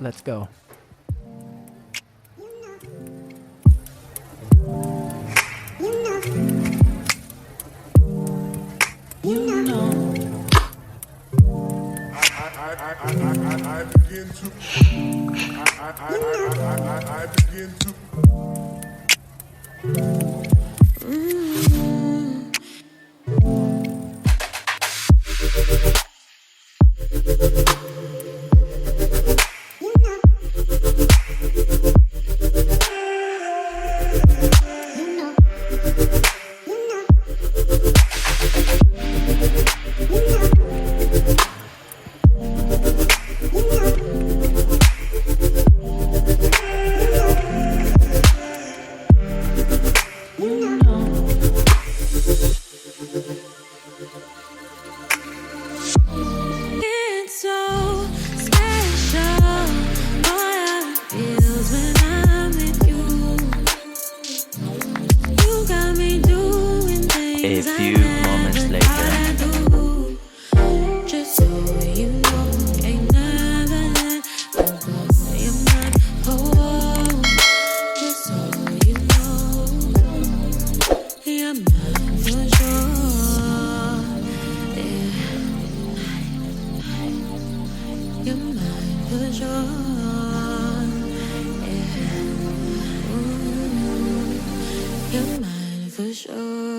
Let's go. I begin to I begin to It's so special. Boy, how it feels when I'm with you. You got me doing things A few moments later. I do. Just so you know, ain't never let go of your mind. Oh, just so you know, you're mine for sure. Yeah. You're mine for sure. Yeah. Ooh, you're mine for sure.